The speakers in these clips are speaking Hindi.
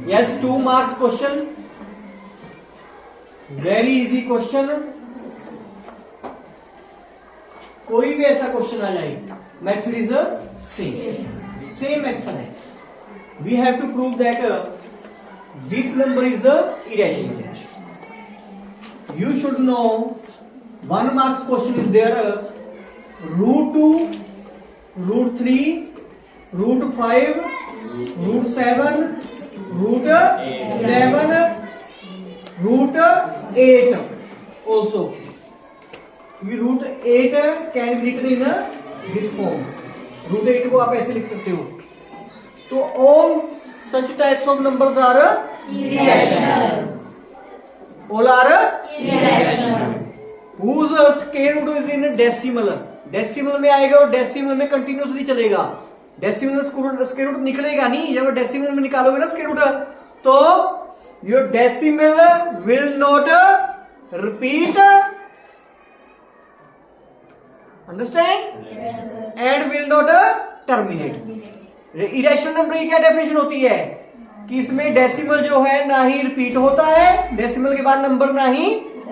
Yes, 2 marks question. Very easy question. कोई भी ऐसा क्वेश्चन आ जाए, मेथड इज सेम मेथड है. We have to prove that this number is irrational. You should know 1 marks question is there. √2, √3, √5, √7, √11, √8 also. √8 can be written in this form. √8 को आप ऐसे लिख सकते हो. तो all such types of numbers are irrational. All are irrational. Whose square root is in decimal. Decimal में आएगा और डेसिमल में कंटिन्यूसली चलेगा. डेसिमल स्क्वायर रूट निकलेगा नहीं. जब डेसिमल में निकालोगे ना स्क्वायर रूट, तो your decimal will not repeat, understand, and will not terminate. Irrational number की क्या डेफिनेशन होती है कि इसमें डेसिमल जो है ना ही रिपीट होता है, डेसिमल के बाद नंबर ना ही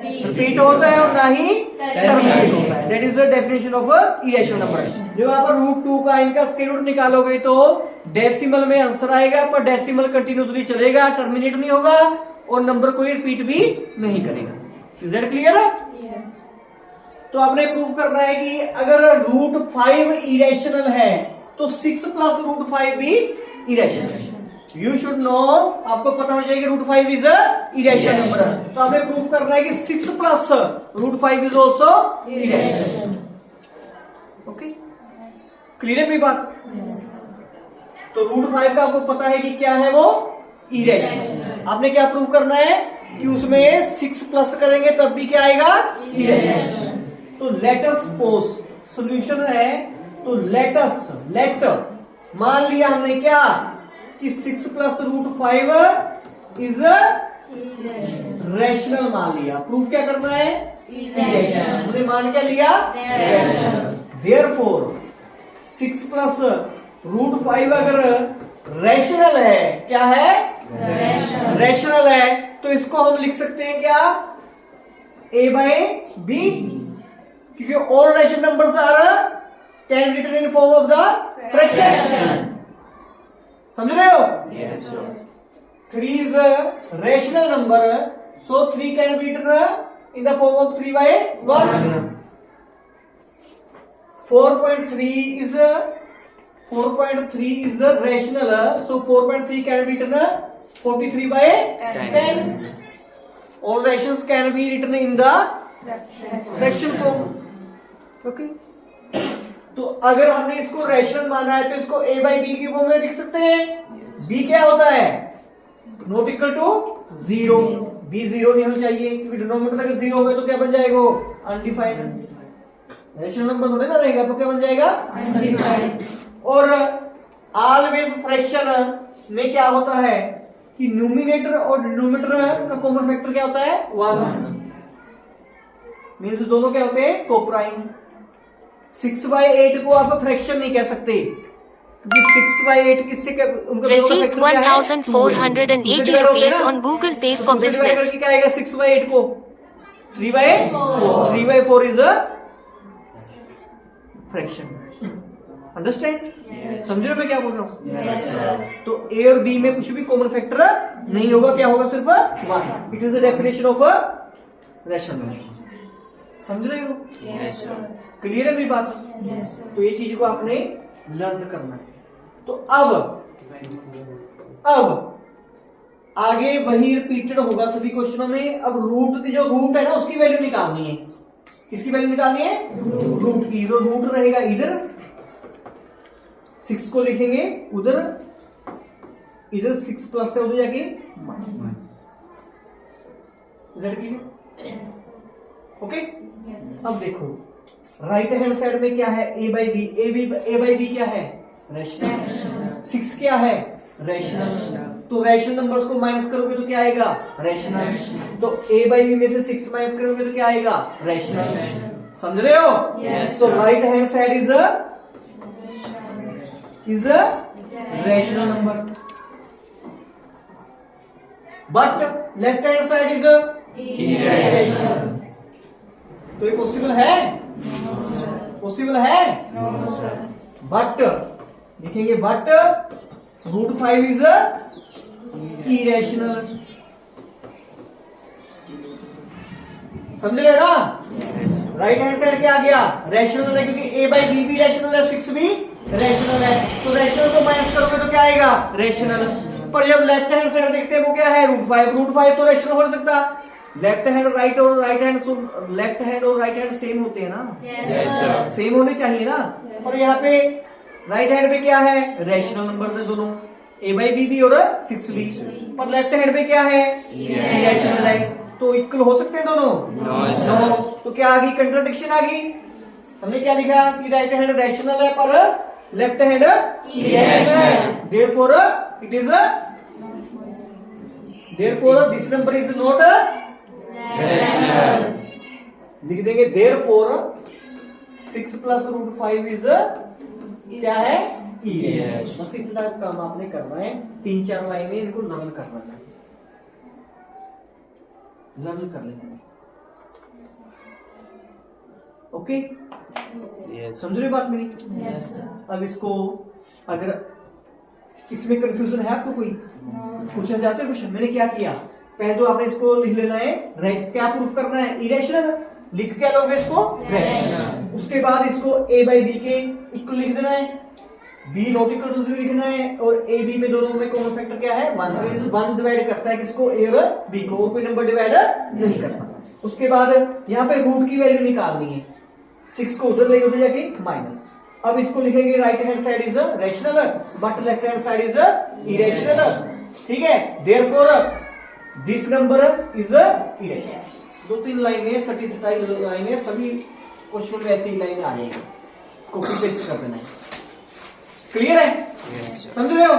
रिपीट होता है और ना ही टर्मिनेट होता है. That is the definition of irrational number. जब आप √2 का इनका स्क्वायर रूट निकालोगे तो डेसिमल में आंसर आएगा, पर डेसिमल कंटिन्यूसली चलेगा, टर्मिनेट नहीं होगा और नंबर कोई रिपीट भी नहीं करेगा. Is that clear? तो आपने प्रूव करना है कि अगर √5 इरेशनल है तो 6 + √5 भी इरेशनल है. यू शुड नो, आपको पता होना चाहिए कि √5 इज इरेशनल नंबर. तो आपने प्रूव करना है कि 6 + √5 is also irrational. Okay, clear है मेरी बात? तो √5 का आपको पता है कि क्या है, वो इरेशनल. आपने क्या प्रूव करना है कि उसमें 6 प्लस करेंगे तब भी क्या आएगा, इरेशनल. तो लेट अस सपोज सॉल्यूशन है, तो लेट मान लिया हमने क्या कि 6 + √5 इज रैशनल मान लिया. प्रूफ क्या करना है, हमने मान क्या लिया, देयरफॉर 6 + √5 अगर रैशनल है, क्या है, रैशनल है, तो इसको हम लिख सकते हैं क्या, a/b, क्योंकि all rational numbers are can be written in form of the fraction. समझ रहे हो? Yes, sir. 3 is a rational number, so 3 can be written in the form of 3/1. 4.3 is a rational, so 4.3 can be written 43/10. All rations can be written in the fraction form. Okay. तो अगर हमने इसको रैशनल माना है तो इसको a/b की फॉर्म में लिख सकते हैं. b क्या होता है, नॉट इक्वल टू 0. b 0 नहीं होना चाहिए, क्योंकि डिनोमिनेटर अगर 0 होगा तो क्या बन जाएगा, अनडिफाइंड. रैशनल नंबर थोड़े ना रहेगा, तो क्या बन जाएगा, अनडिफाइंड. और ऑलवेज फ्रैक्शन में क्या होता है कि न्यूमिनेटर और डिनोमिनेटर का कॉमन फैक्टर क्या होता है, 1. मीन्स दोनों क्या होते हैं, कोप्राइम. 6/8 को आप फ्रैक्शन नहीं कह सकते, क्योंकि 6/8 किससे Received 1,480 rupees on Google Pay for business. क्या आएगा 6/8 को, 3/4. 3/4 इज अ फ्रैक्शन. अंडरस्टैंड? समझ रहे हो मैं क्या बोल रहा हूँ? तो ए और बी में कुछ भी कॉमन फैक्टर नहीं होगा, क्या होगा, सिर्फ 1. It is the definition of rational number. समझ रहे हो? क्लियर है मेरी बात? तो ये चीज को आपने लर्न करना है. तो अब आगे वही रिपीटेड होगा सभी क्वेश्चनों में. अब रूट जो रूट है ना, उसकी वैल्यू निकालनी है. किसकी वैल्यू निकालनी है, रूट की. तो रूट रहेगा इधर, 6 को लिखेंगे उधर, इधर 6 प्लस है उधर जाके माइनस. ओके. अब देखो राइट हैंड साइड में क्या है, a/b क्या है, रैशनल. 6 क्या है, रैशनल. तो रैशनल नंबर्स को माइनस करोगे तो क्या आएगा, रैशनल. तो a/b में से 6 माइनस करोगे तो क्या आएगा, रैशनल. समझ रहे हो? तो right hand side is a rational number. But left hand side is irrational. तो ये पॉसिबल है? पॉसिबल है? बट लिखेंगे बट √5 इज इरेशनल। समझ रहे ना? राइट हैंड साइड क्या आ गया? रैशनल है, क्योंकि a बाई बी भी रैशनल है, 6 भी रैशनल है, तो रैशनल को माइनस करोगे तो क्या आएगा? रैशनल। पर जब लेफ्ट हैंड साइड देखते हैं वो क्या है? √5 तो रैशनल हो नहीं सकता। लेफ्ट हैंड राइट और राइट हैंड, लेफ्ट हैंड और राइट हैंड सेम होते हैं ना? सेम होने चाहिए ना। और यहाँ पे राइट हैंड पे क्या है? रैशनल नंबर है दोनों, a बाई बी भी और 6 भी। पर लेफ्ट हैंड पे क्या है? इरेशनल है, तो इक्वल हो सकते हैं दोनों? नो। तो क्या आ गई? कंट्राडिक्शन आ गई। हमने क्या लिखा कि राइट हैंड रैशनल है पर left hand irrational, therefore it is, therefore this number is not rational. लिख देंगे देयरफॉर 6 प्लस √5 इज क्या है? इरेशनल। बस इतना काम आपने करना है, 3-4 लाइनें इनको लर्न करना है, लर्न कर लेना। ओके, समझ रहे बात मेरी? अब इसको अगर इसमें कंफ्यूजन है आपको, कोई पूछना चाहते हो कुछ? मैंने क्या किया, पहले तो आपने इसको लिख लेना है, क्या प्रूफ करना है? इरेशनल। लिख क्या लोगे इसको? रैशनल। उसके बाद इसको a बाई बी के इक्वल लिख देना है, b नॉट इक्वल टू 0 लिखना है, और a b में दोनों में कॉमन फैक्टर क्या है? 1। 1 डिवाइड करता है किसको? a और b को, और कोई नंबर डिवाइड नहीं करता। उसके बाद यहाँ पे रूट की वैल्यू निकालनी है, 6 को उधर लेके उधर जाके माइनस। अब इसको लिखेंगे right hand side is rational but left hand side is irrational. ठीक है, therefore this number is irrational. 2-3 लाइनें, सटी सटाई लाइनें, सभी क्वेश्चन में ऐसी ही लाइनें आ जाएंगी, कॉपी पेस्ट कर देना है। क्लियर है? समझ रहे हो?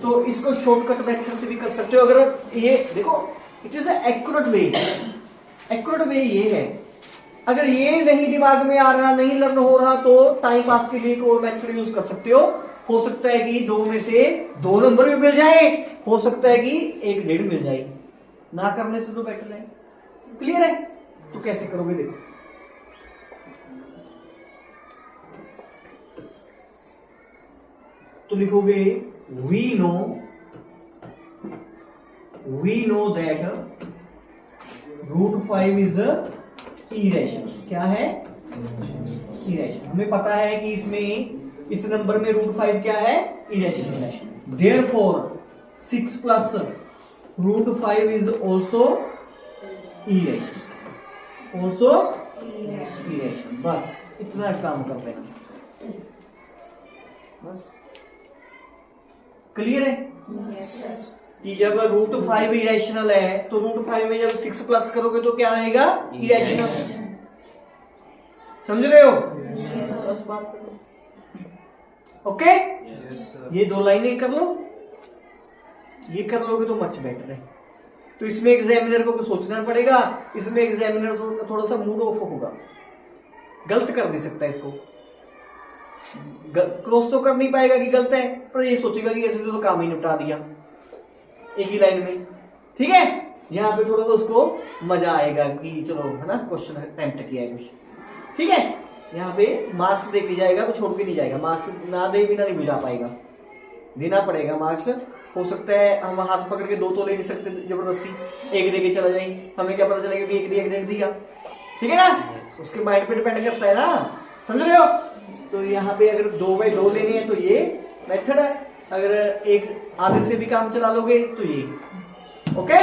तो इसको शॉर्टकट मेथड से भी कर सकते हो। अगर ये देखो, it is accurate way. Accurate way ये है, अगर ये नहीं दिमाग में आ रहा, नहीं लर्न हो रहा, तो टाइम पास के लिए एक और मेथड यूज कर सकते हो सकता है कि 2 में से 2 नंबर भी मिल जाए, हो सकता है कि 1.5 मिल जाए, ना करने से तो बेटर है। क्लियर है? तो कैसे करोगे देखो, तो लिखोगे we know that √5 is irrational. क्या है? इरेशनल। हमें पता है कि इसमें, इस नंबर में √5 क्या है? Irrational. Therefore 6 plus √5 is also irrational, also irrational. बस इतना काम कर लेना, बस। क्लियर है? कि जब √5 इरेशनल है, तो √5 में जब 6 प्लस करोगे तो क्या आएगा? इरेशनल। समझ रहे हो? बस बात करो। ओके, ये 2 लाइनें कर लो, ये कर लोगे तो मच बेटर है। तो इसमें एग्जामिनर को कुछ सोचना पड़ेगा, इसमें एग्जामिनर थोड़ा सा मूड ऑफ होगा, गलत कर दे सकता है इसको। क्रॉस तो कर नहीं पाएगा कि गलत है, पर ये सोचेगा कि ऐसे तो काम ही निपटा दिया एक ही लाइन में। ठीक है, यहाँ पे थोड़ा सा उसको मजा आएगा कि चलो, है ना, क्वेश्चन अटेम्प्ट किया है कुछ। ठीक है, यहाँ पे मार्क्स दे के जाएगा, तो छोड़ के नहीं जाएगा। मार्क्स ना दे बिना नहीं बुझा पाएगा, देना पड़ेगा मार्क्स। हो सकता है हम हाथ पकड़ के 2 तो ले नहीं सकते जबरदस्ती, 1 दे के चला जाए, हमें क्या पता चलेगा कि 1 दिया 1.5 दिया। ठीक है ना, उसके माइंड पे डिपेंड करता है ना। समझ रहे हो? तो यहाँ पे अगर 2/2 लेने हैं तो ये मेथड है, अगर एक आधे से भी काम चला लोगे तो ये। ओके।